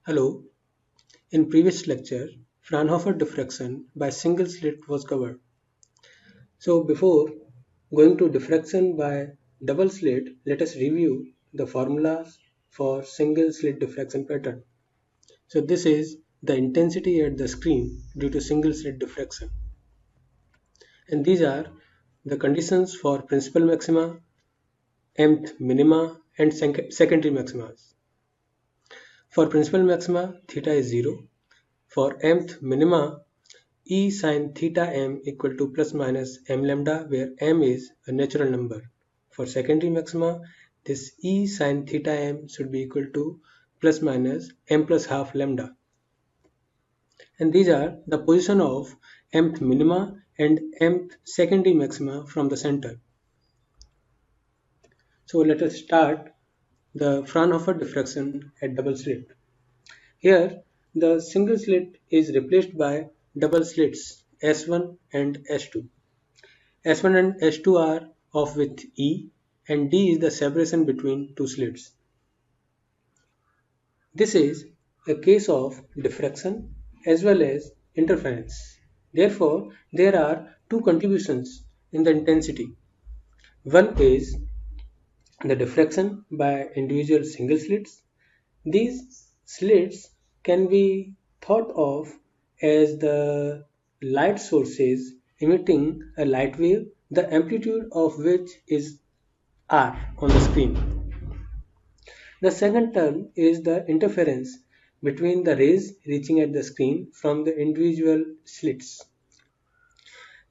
Hello, in previous lecture, Fraunhofer diffraction by single slit was covered. So before going to diffraction by double slit, let us review the formulas for single slit diffraction pattern. So this is the intensity at the screen due to single slit diffraction. And these are the conditions for principal maxima, mth minima and secondary maximas. For principal maxima, theta is 0. For mth minima, E sin theta m equal to plus minus m lambda, where m is a natural number. For secondary maxima, this E sin theta m should be equal to plus minus m plus half lambda. And these are the position of mth minima and mth secondary maxima from the center. So let us start the Fraunhofer diffraction at double slit. Here, the single slit is replaced by double slits S1 and S2. S1 and S2 are of width E and D is the separation between two slits. This is a case of diffraction as well as interference. Therefore, there are two contributions in the intensity. One is the diffraction by individual single slits. These slits can be thought of as the light sources emitting a light wave, the amplitude of which is R on the screen. The second term is the interference between the rays reaching at the screen from the individual slits.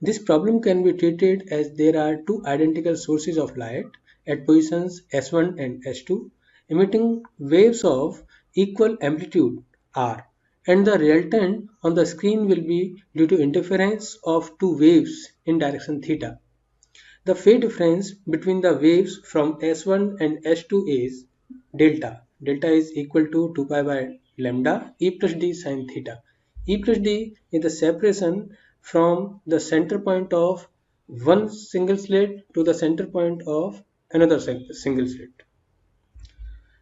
This problem can be treated as there are two identical sources of light at positions S1 and S2 emitting waves of equal amplitude R, and the resultant on the screen will be due to interference of two waves in direction theta. The phase difference between the waves from S1 and S2 is delta. Delta is equal to 2 pi by lambda E plus d sin theta. E plus d is the separation from the center point of one single slit to the center point of another single slit.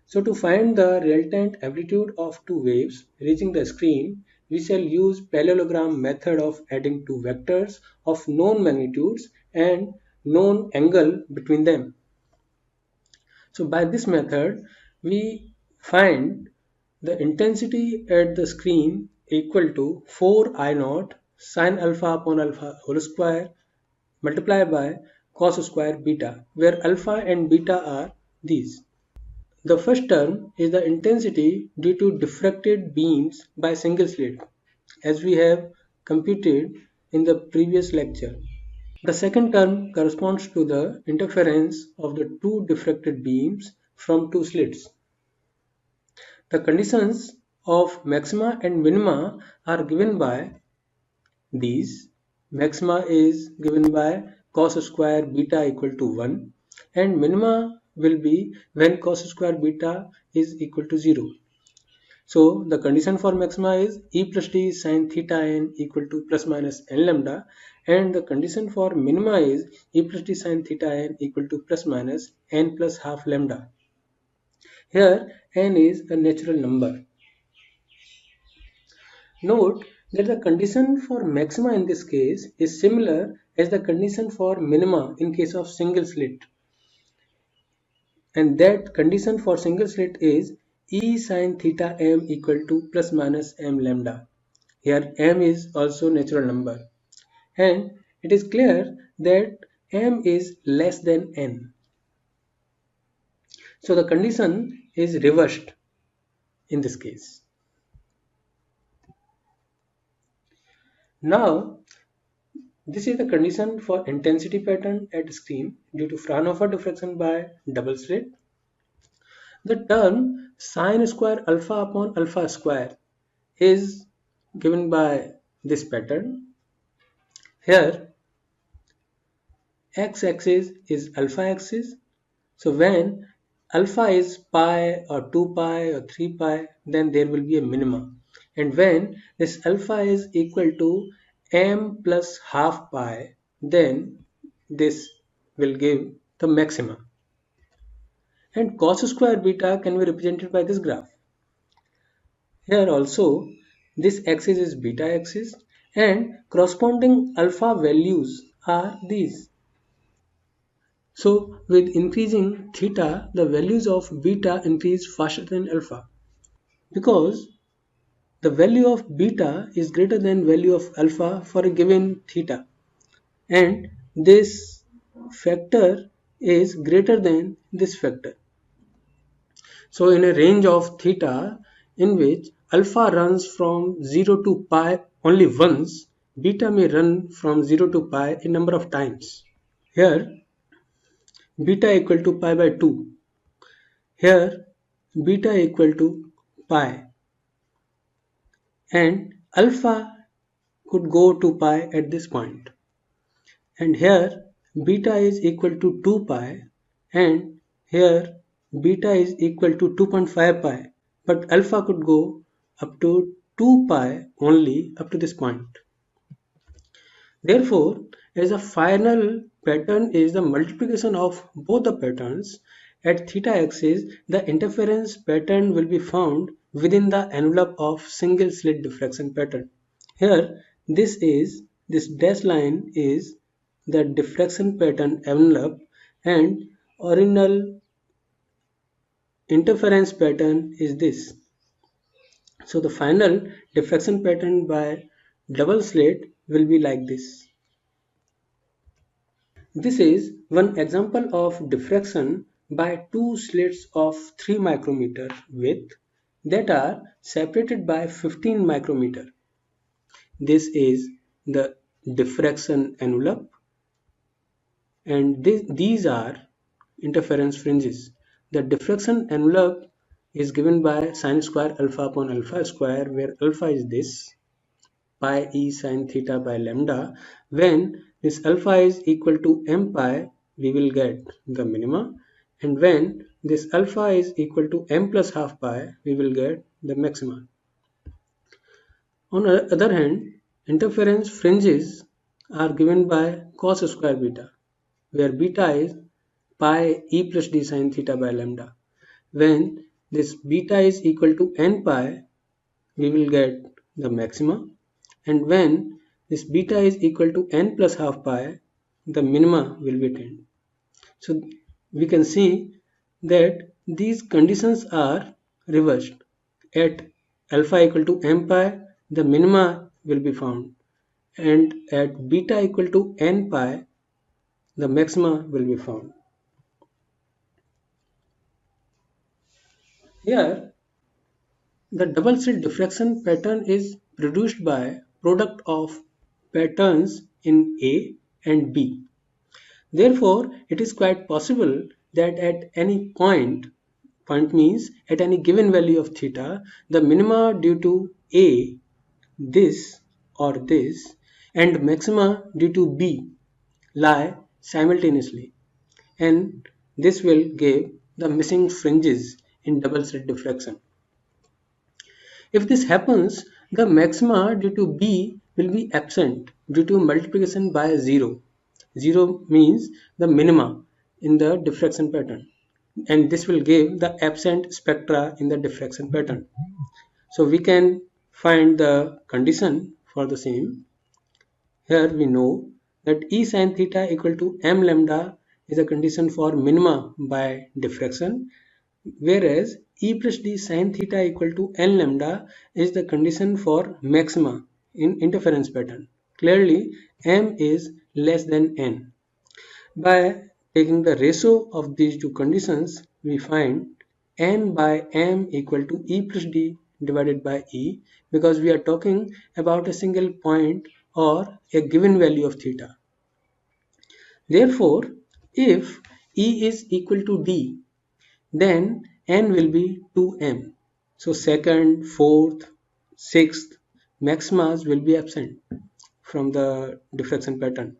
So to find the resultant amplitude of two waves reaching the screen, we shall use parallelogram method of adding two vectors of known magnitudes and known angle between them. So by this method, we find the intensity at the screen equal to 4 I naught sine alpha upon alpha whole square multiplied by cos square beta, where alpha and beta are these. The first term is the intensity due to diffracted beams by single slit, as we have computed in the previous lecture. The second term corresponds to the interference of the two diffracted beams from two slits. The conditions of maxima and minima are given by these. Maxima is given by cos square beta equal to 1 and minima will be when cos square beta is equal to 0. So the condition for maxima is E plus t sin theta n equal to plus minus n lambda, and the condition for minima is E plus t sin theta n equal to plus minus n plus half lambda. Here n is a natural number. Note that the condition for maxima in this case is similar as the condition for minima in case of single slit, and that condition for single slit is E sin theta m equal to plus minus m lambda. Here m is also natural number, and it is clear that m is less than n. So the condition is reversed in this case. Now this is the condition for intensity pattern at screen due to Fraunhofer diffraction by double slit. The term sine square alpha upon alpha square is given by this pattern. Here x-axis is alpha axis. So when alpha is pi or 2 pi or 3 pi, then there will be a minima. And when this alpha is equal to m plus half pi, then this will give the maxima. And cos square beta can be represented by this graph. Here also this axis is beta axis and corresponding alpha values are these. So with increasing theta, the values of beta increase faster than alpha because the value of beta is greater than value of alpha for a given theta, and this factor is greater than this factor. So in a range of theta in which alpha runs from 0 to pi only once, beta may run from 0 to pi a number of times. Here beta equal to pi by 2. Here beta equal to pi, and alpha could go to pi at this point. And here beta is equal to 2 pi, and here beta is equal to 2.5 pi, but alpha could go up to 2 pi only up to this point. Therefore, as a final pattern is the multiplication of both the patterns, at theta axis the interference pattern will be found within the envelope of single slit diffraction pattern. Here this dash line is the diffraction pattern envelope, and original interference pattern is this. So the final diffraction pattern by double slit will be like this. This is one example of diffraction by two slits of 3 micrometer width that are separated by 15 micrometer. This is the diffraction envelope, and these are interference fringes. The diffraction envelope is given by sine square alpha upon alpha square, where alpha is this pi e sine theta by lambda. When this alpha is equal to m pi, we will get the minima, and when this alpha is equal to m plus half pi, we will get the maxima. On the other hand, interference fringes are given by cos square beta, where beta is pi e plus d sine theta by lambda. When this beta is equal to n pi, we will get the maxima, and when this beta is equal to n plus half pi, the minima will be attained. So we can see that these conditions are reversed. At alpha equal to m pi, the minima will be found, and at beta equal to n pi, the maxima will be found. Here the double slit diffraction pattern is produced by product of patterns in A and B. Therefore, it is quite possible that at any point means at any given value of theta, the minima due to A, this or this, and maxima due to B lie simultaneously, and this will give the missing fringes in double slit diffraction. If this happens, the maxima due to B will be absent due to multiplication by 0. 0 means the minima in the diffraction pattern, and this will give the absent spectra in the diffraction pattern. So we can find the condition for the same. Here we know that E sin theta equal to m lambda is a condition for minima by diffraction, whereas E plus d sin theta equal to n lambda is the condition for maxima in interference pattern. Clearly, m is less than n. By taking the ratio of these two conditions, we find n by m equal to E plus d divided by E, because we are talking about a single point or a given value of theta. Therefore, if E is equal to d, then n will be 2m. So second, fourth, sixth maximas will be absent from the diffraction pattern.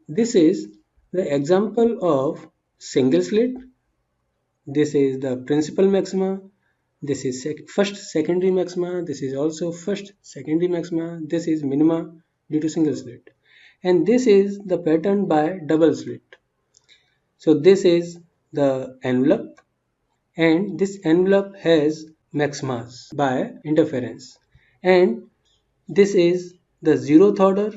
This is the example of single slit. This is the principal maxima. This is first secondary maxima. This is also first secondary maxima. This is minima due to single slit. And this is the pattern by double slit. So this is the envelope, and this envelope has maximas by interference, and this is the 0th order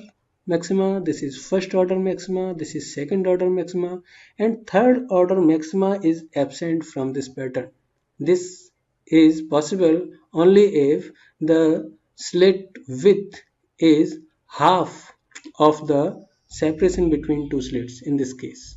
maxima, this is first order maxima, this is second order maxima, and third order maxima is absent from this pattern. This is possible only if the slit width is half of the separation between two slits in this case.